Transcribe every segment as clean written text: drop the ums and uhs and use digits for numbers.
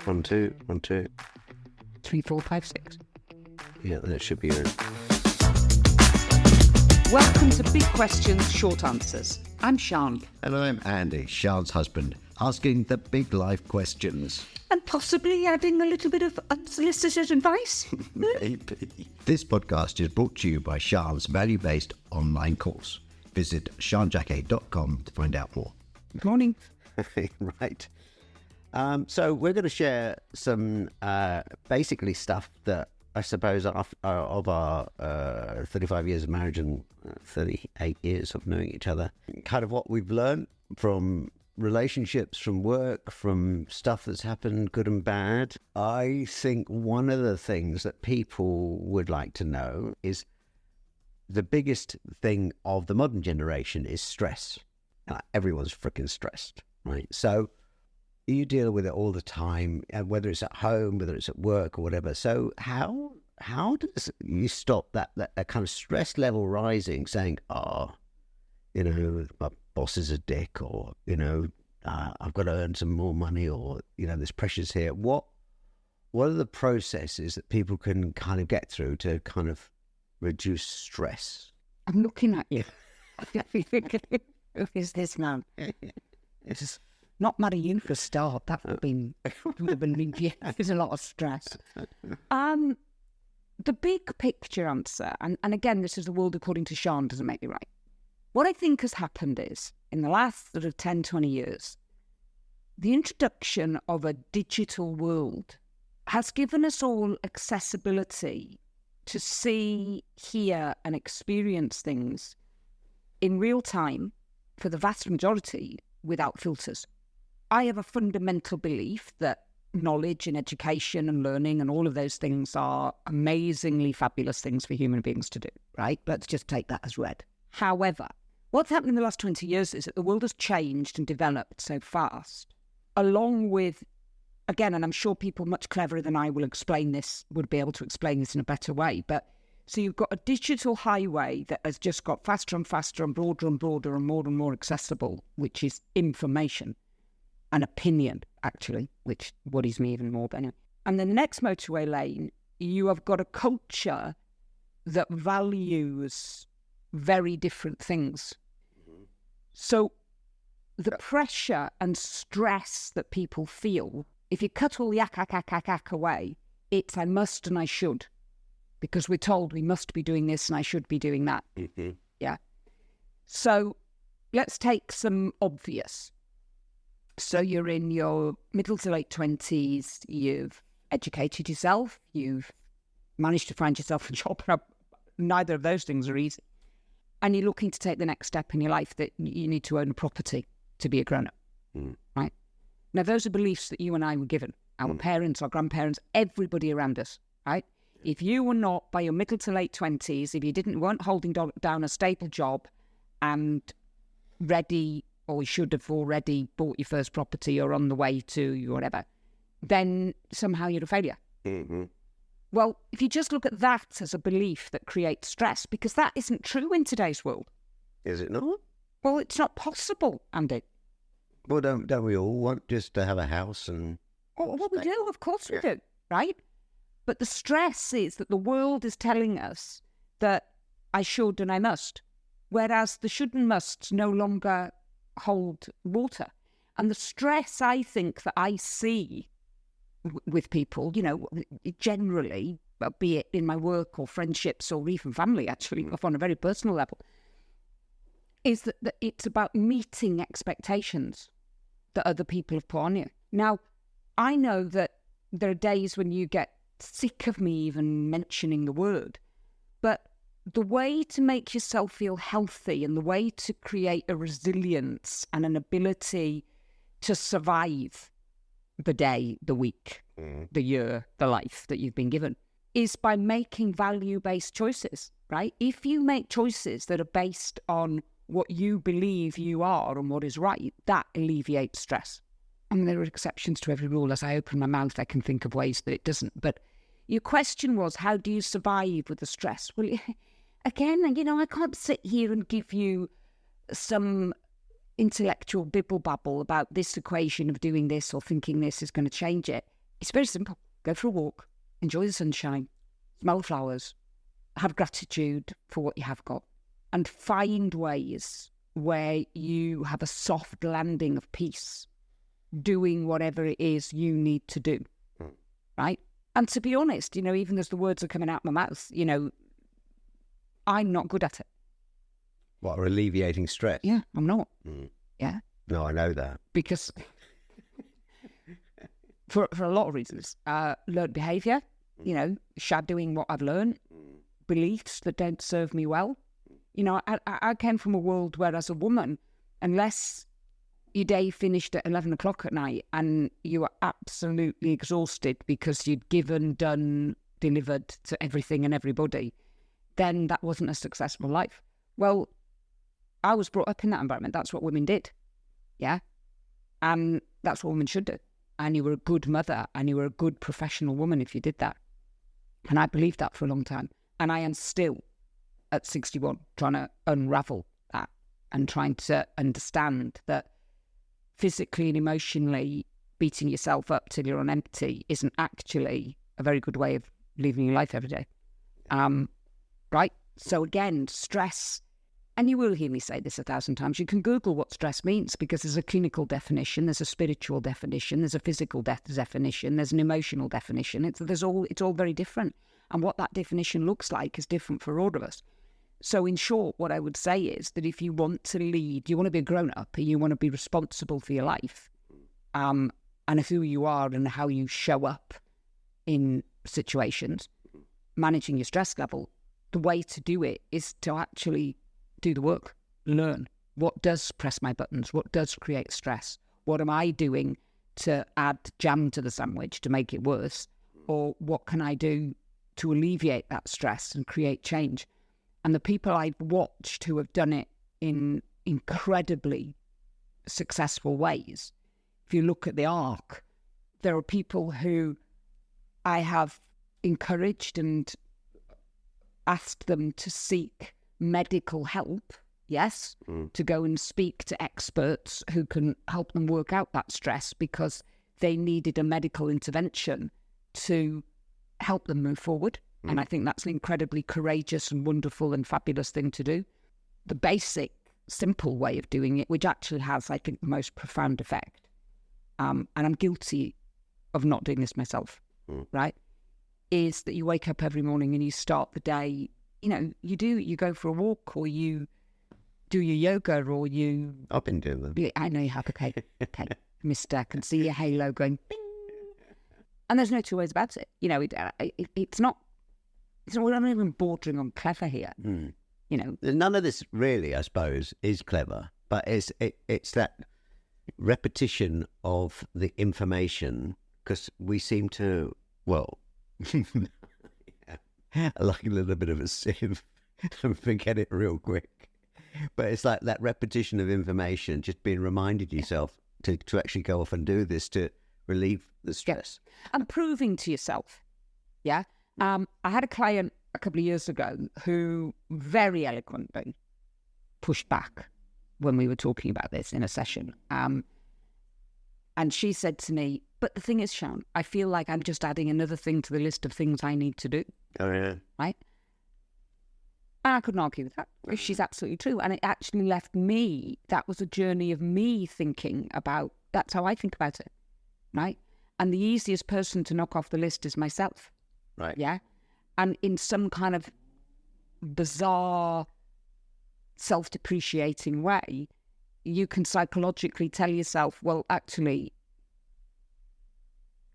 1, 2, 1, 2. 3, 4, 5, 6. Yeah, that should be it. Welcome to Big Questions, Short Answers. I'm Sian. And I'm Andy, Sian's husband, asking the big life questions. And possibly adding a little bit of unsolicited advice. Maybe. This podcast is brought to you by Sian's value-based online course. Visit sianjacquet.com to find out more. Good morning. Right. So we're going to share some basically stuff that I suppose of our 35 years of marriage and 38 years of knowing each other, kind of what we've learned from relationships, from work, from stuff that's happened, good and bad. I think one of the things that people would like to know is the biggest thing of the modern generation is stress. Everyone's freaking stressed, right? So you deal with it all the time, whether it's at home, whether it's at work or whatever. So how does you stop that kind of stress level rising, saying, my boss is a dick, or, I've got to earn some more money, or, there's pressures here. What are the processes that people can kind of get through to kind of reduce stress? I'm looking at you. Who is this man? It's not marry you for a start. That would have been there's a lot of stress. The big picture answer, and again, this is the world according to Sian, doesn't make me right. What I think has happened is, in the last sort of 10, 20 years, the introduction of a digital world has given us all accessibility to see, hear and experience things in real time, for the vast majority, without filters. I have a fundamental belief that knowledge and education and learning and all of those things are amazingly fabulous things for human beings to do, right? Let's just take that as read. However, what's happened in the last 20 years is that the world has changed and developed so fast, along with, again, and I'm sure people much cleverer than I would be able to explain this in a better way, but so you've got a digital highway that has just got faster and faster and broader and more accessible, which is information and opinion, actually, which worries me even more. But anyway. And then the next motorway lane, you have got a culture that values very different things. So the pressure and stress that people feel, if you cut all the ack away, it's I must and I should. Because we're told we must be doing this and I should be doing that. Mm-hmm. Yeah. So let's take some obvious. So you're in your middle to late 20s, you've educated yourself, you've managed to find yourself a job. Neither of those things are easy. And you're looking to take the next step in your life that you need to own a property to be a grown-up, right? Now, those are beliefs that you and I were given. Our parents, our grandparents, everybody around us, right? If you were not, by your middle to late 20s, if you weren't holding down a stable job and ready, or you should have already bought your first property or on the way to whatever, then somehow you're a failure. Mm-hmm. Well, if you just look at that as a belief that creates stress, because that isn't true in today's world. Is it not? Well, it's not possible, Andy. Well, don't we all want just to have a house and... Well, we do, of course we do, right? But the stress is that the world is telling us that I should and I must, whereas the should and musts no longer hold water. And the stress, I think, that I see with people, generally, be it in my work or friendships or even family, actually, on a very personal level, is that it's about meeting expectations that other people have put on you. Now, I know that there are days when you get sick of me even mentioning the word, but the way to make yourself feel healthy and the way to create a resilience and an ability to survive the day, the week, the year, the life that you've been given is by making value-based choices, right? If you make choices that are based on what you believe you are and what is right, that alleviates stress. I mean, there are exceptions to every rule. As I open my mouth, I can think of ways that it doesn't. But your question was, how do you survive with the stress? Well, again, I can't sit here and give you some, intellectual bibble babble about this equation of doing this or thinking this is going to change it. It's very simple. Go for a walk, enjoy the sunshine, smell flowers, have gratitude for what you have got, and find ways where you have a soft landing of peace, doing whatever it is you need to do, right? And to be honest, even as the words are coming out my mouth, I'm not good at it. What, alleviating stress? Yeah, I'm not. Yeah. No, I know that. Because for a lot of reasons, learned behaviour, shadowing what I've learned, beliefs that don't serve me well. I came from a world where, as a woman, unless your day finished at 11 o'clock at night and you were absolutely exhausted because you'd given, done, delivered to everything and everybody, then that wasn't a successful life. Well, I was brought up in that environment. That's what women did. Yeah. And that's what women should do. And you were a good mother and you were a good professional woman if you did that. And I believed that for a long time. And I am still, at 61, trying to unravel that and trying to understand that physically and emotionally beating yourself up till you're on empty isn't actually a very good way of living your life every day. Right? So again, stress, and you will hear me say this 1,000 times, you can Google what stress means, because there's a clinical definition, there's a spiritual definition, there's a physical definition, there's an emotional definition. It's all very different. And what that definition looks like is different for all of us. So in short, what I would say is that if you want to lead, you want to be a grown-up, and you want to be responsible for your life, and who you are and how you show up in situations, managing your stress level, the way to do it is to actually do the work, learn what does press my buttons, what does create stress, what am I doing to add jam to the sandwich to make it worse, or what can I do to alleviate that stress and create change. And the people I've watched who have done it in incredibly successful ways, if you look at the arc, there are people who I have encouraged and asked them to seek medical help, yes, to go and speak to experts who can help them work out that stress because they needed a medical intervention to help them move forward. And I think that's an incredibly courageous and wonderful and fabulous thing to do. The basic, simple way of doing it, which actually has, I think, the most profound effect, and I'm guilty of not doing this myself, right, is that you wake up every morning and you start the day, you go for a walk, or you do your yoga, or you... I've been doing them. I know you have, okay, mister, I can see your halo going, bing. And there's no two ways about it. It's not, we're not even bordering on clever here. None of this really, I suppose, is clever, but it's that repetition of the information, because we seem to, like a little bit of a sieve and forget it real quick. But it's like that repetition of information, just being reminded yourself to actually go off and do this to relieve the stress. And proving to yourself. Yeah. I had a client a couple of years ago who very eloquently pushed back when we were talking about this in a session. And she said to me, but the thing is, Sian, I feel like I'm just adding another thing to the list of things I need to do. Oh, yeah. Right? And I couldn't argue with that. She's absolutely true. And it actually left me, that was a journey of me thinking about, that's how I think about it. Right? And the easiest person to knock off the list is myself. Right. Yeah. And in some kind of bizarre, self-depreciating way, you can psychologically tell yourself, well, actually,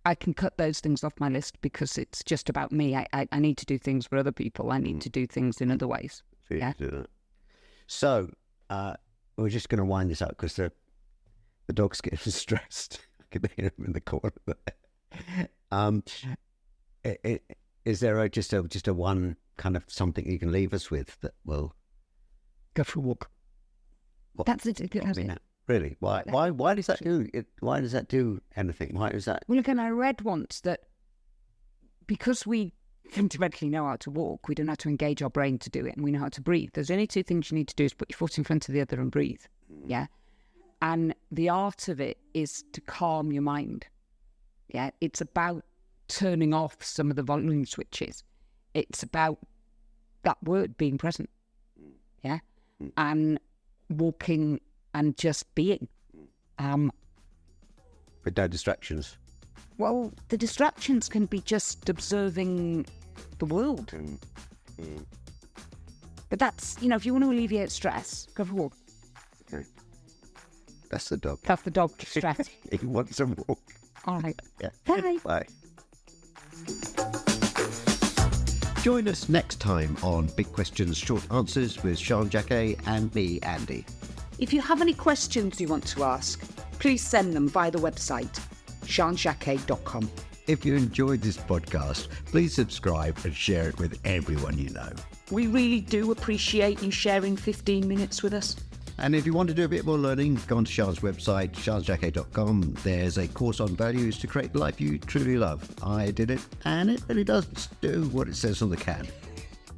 I can cut those things off my list because it's just about me. I need to do things for other people. I need to do things in other ways. Yeah. So we're just going to wind this up because the dog's getting stressed. I can hear him in the corner there. Is there just a one kind of something you can leave us with that will go for a walk? What? That's it. That's it. Really? Why does that do it? Why does that do anything? Why is that? Well, again, I read once that because we fundamentally know how to walk, we don't have to engage our brain to do it, and we know how to breathe. There's only two things you need to do: is put your foot in front of the other and breathe. Yeah. And the art of it is to calm your mind. Yeah, it's about turning off some of the volume switches. It's about that word being present. Yeah, and walking and just being. With no distractions. Well, the distractions can be just observing the world. But that's, if you want to alleviate stress, go for a walk. Okay. That's the dog. That's the dog stress. He wants a walk. All right. Yeah. Bye. Bye. Join us next time on Big Questions, Short Answers with Sean Jacquet and me, Andy. If you have any questions you want to ask, please send them via the website, seanjacquet.com. If you enjoyed this podcast, please subscribe and share it with everyone you know. We really do appreciate you sharing 15 minutes with us. And if you want to do a bit more learning, go on to Sean's website, seanjacquet.com. There's a course on values to create the life you truly love. I did it, and it really does do what it says on the can.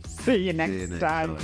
See you next time.